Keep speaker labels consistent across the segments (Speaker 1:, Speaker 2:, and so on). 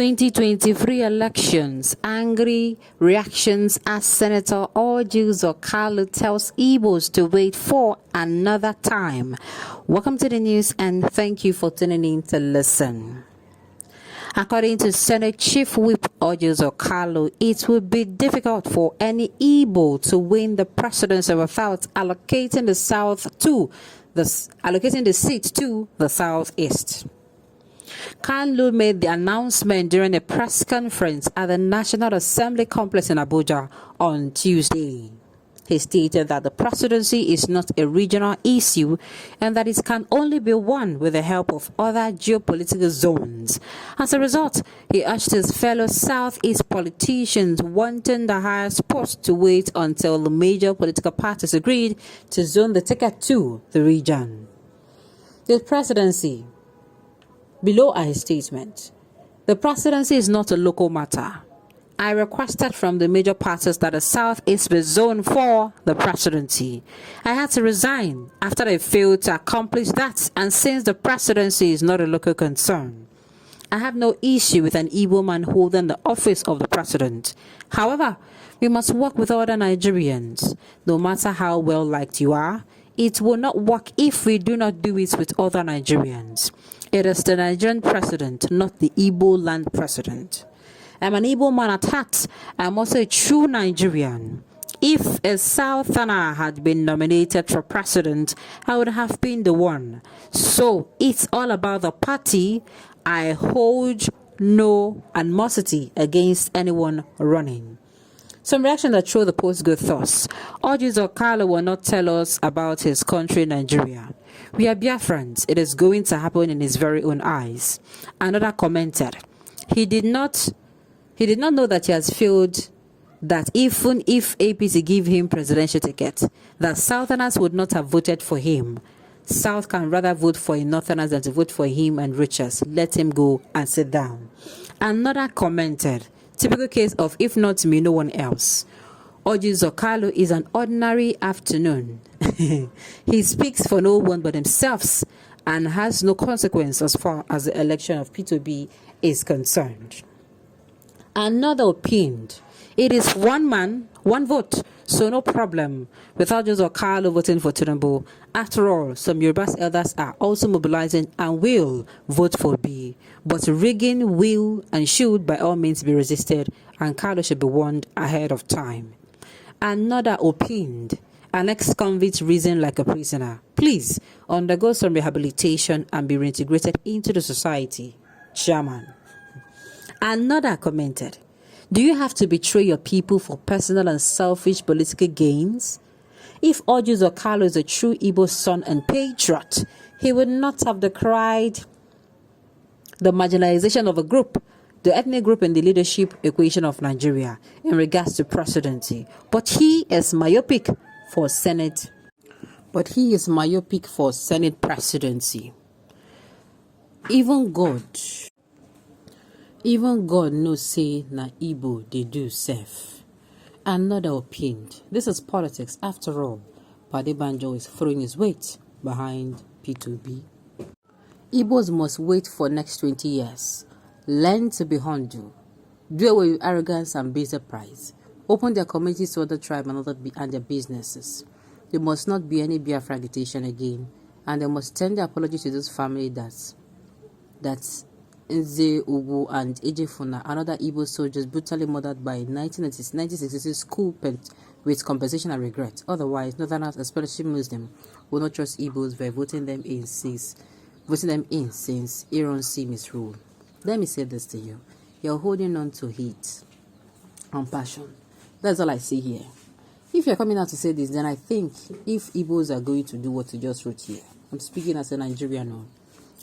Speaker 1: 2023 elections, angry reactions as Senator Uzor Kalu tells Igbos to wait for another time. Welcome to the news and thank you for tuning in to listen. According to Senate Chief Whip Uzor Kalu, it would be difficult for any Igbo to win the presidency without allocating the seat to the southeast. Kalu made the announcement during a press conference at the National Assembly complex in Abuja on Tuesday. He stated that the presidency is not a regional issue and that it can only be won with the help of other geopolitical zones. As a result, he urged his fellow Southeast politicians wanting the highest post to wait until the major political parties agreed to zone the ticket to the region. The presidency. Below are his statement. The presidency is not a local matter. I requested from the major parties that the Southeast be zoned for the presidency. I had to resign after I failed to accomplish that, and since the presidency is not a local concern, I have no issue with an Igbo man holding the office of the president. However, we must work with other Nigerians. No matter how well liked you are, it will not work if we do not do it with other Nigerians. It is the Nigerian president, not the Igbo land president. I'm an Igbo man at heart. I'm also a true Nigerian. If a Southerner had been nominated for president, I would have been the one. So it's all about the party. I hold no animosity against anyone running. Some reaction that show the post good thoughts. Uzor Kalu will not tell us about his country, Nigeria. We are Biafrans. It is going to happen in his very own eyes. Another commented, he did not know that he has failed, that even if APC give him presidential ticket, that Southerners would not have voted for him. South can rather vote for a Northerners than to vote for him and riches. Let him go and sit down. Another commented, typical case of if not me, no one else. Uzor Kalu is an ordinary afternoon. He speaks for no one but himself and has no consequence as far as the election of P2B is concerned. Another opined, it is one man, one vote, so no problem without Uzor Kalu voting for Tinubu. After all, some Yoruba elders are also mobilizing and will vote for B. But rigging will and should by all means be resisted, and Kalu should be warned ahead of time. Another opined, an ex-convict reasoned like a prisoner. Please undergo some rehabilitation and be reintegrated into the society. Chairman. Another commented, do you have to betray your people for personal and selfish political gains? If Uzor Kalu is a true Igbo son and patriot, he would not have decried the marginalization of a group, the ethnic group in the leadership equation of Nigeria in regards to presidency. But he is myopic for Senate. Presidency. Even God knows say na Igbo they do safe. Another opined, this is politics after all. Pade Banjo is throwing his weight behind P2B. Igbos must wait for next 20 years. Learn to be humble. Do away with arrogance and base price. Open their communities to other tribes and their businesses. There must not be any Biafra agitation again, and they must tender apology to those families that's Nze, Ugu, and Ejefuna, another Igbo soldiers brutally murdered by 1966 coup with compensation and regret. Otherwise, Northerners, especially Muslims, will not trust Igbos by voting them in since Aaron C. misrule. Let me say this to you. You're holding on to heat and passion. That's all I see here. If you're coming out to say this, then I think if Igbos are going to do what you just wrote here, I'm speaking as a Nigerian now.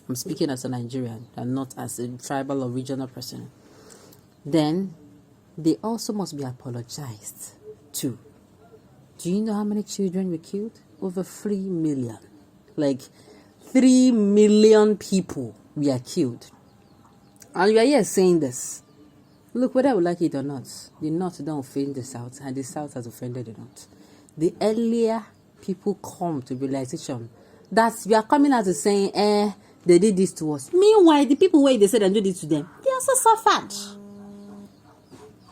Speaker 1: I'm speaking as a Nigerian and not as a tribal or regional person. Then they also must be apologized to. Do you know how many children were killed? Over 3 million. Like 3 million people were killed. And we are here saying this. Look, whether we like it or not, the North don't offend the South, and the South has offended the North. The earlier people come to realization that we are coming out to saying, they did this to us. Meanwhile, the people where they said and do this to them, they are also suffered.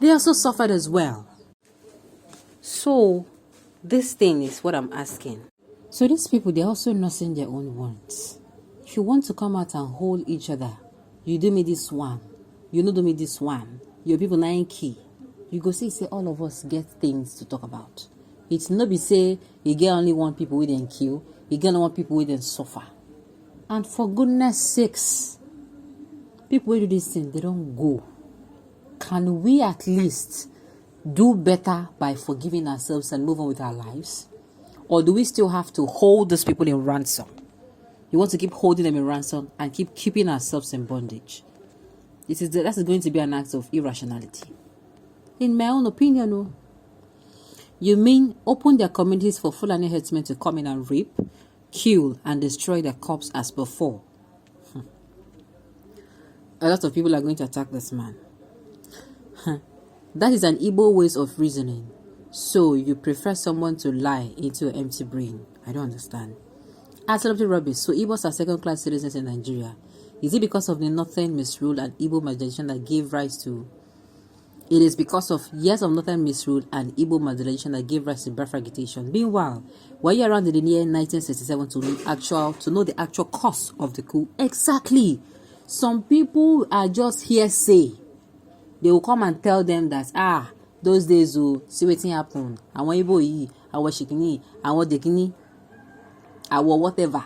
Speaker 1: They also suffered as well. So, this thing is what I'm asking. So these people, they're also nursing their own wants. If you want to come out and hold each other, you do me this one, you no do me this one, your people nine key. You go say all of us get things to talk about. It's not be say you get only one people with them kill, you get only one people with them suffer. And for goodness sakes, people who do this thing, they don't go. Can we at least do better by forgiving ourselves and move on with our lives? Or do we still have to hold those people in ransom? You want to keep holding them in ransom and keep keeping ourselves in bondage? That's going to be an act of irrationality. In my own opinion, no. You mean open their communities for Fulani herdsmen to come in and rape, kill, and destroy their crops as before? A lot of people are going to attack this man. That is an Igbo ways of reasoning. So you prefer someone to lie into your empty brain? I don't understand. Absolutely rubbish. So Igbos are second-class citizens in Nigeria. Is it because of the northern misrule and Igbo marginalization that gave rise to? It is because of years of northern misrule and Igbo marginalization that gave rise to birth agitation. Meanwhile, were you around in the year 1967 to know the actual cause of the coup? Exactly. Some people are just hearsay. They will come and tell them that those days see what happened. I want Igbo, I was shikini, I want dekini, I want whatever.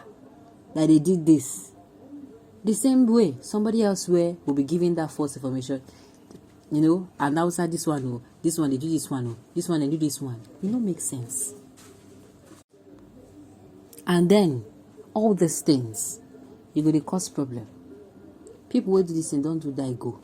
Speaker 1: That they did this. The same way, somebody elsewhere will be giving that false information. And outside this one, they do this one, this one, they do this one. It don't make sense. And then, all these things, you're going to cause problem. People who do this and don't do that, go.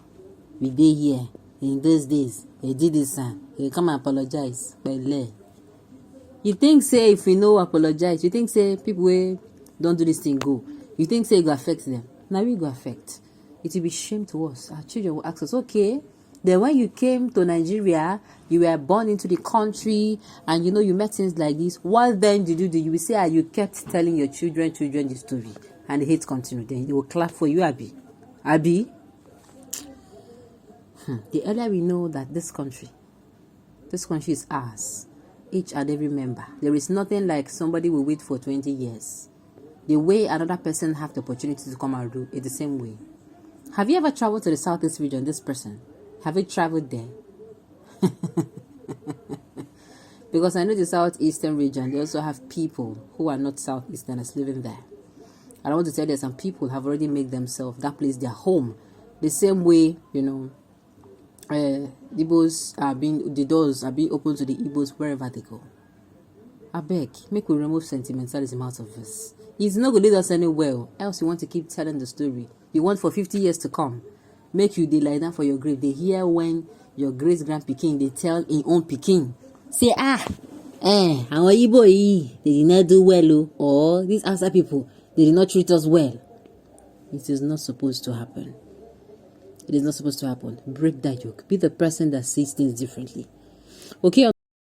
Speaker 1: We dey here, in those days, they did this and they come and apologize. You think, say, if we know apologize, you think, say, people who don't do this thing, go. You think, say, it will affect them. Now we go affect. It will be shame to us. Our children will ask us, okay, then when you came to Nigeria, you were born into the country, and you met things like this. What then did you do? You will say, you kept telling your children the story, and the hate continued. Then they will clap for you, Abi. The earlier we know that this country is ours, each and every member. There is nothing like somebody will wait for 20 years. The way another person have the opportunity to come and do it the same way. Have you ever traveled to the Southeast region, this person? Have you traveled there? Because I know the Southeastern region, they also have people who are not Southeasterners living there. I want to tell you that some people have already made themselves that place their home. The same way, the doors are being opened to the Igbos wherever they go. I beg, make we remove sentimentalism out of this. It's not going to lead us anywhere, else you want to keep telling the story. You want for 50 years to come. Make you dey lie down for your grave. They hear when your great-grand-pikin, they tell in own pikin. Say, our Igbo, they did not do well, or these outside people, they did not treat us well. It is not supposed to happen. It is not supposed to happen. Break that yoke. Be the person that sees things differently. Okay.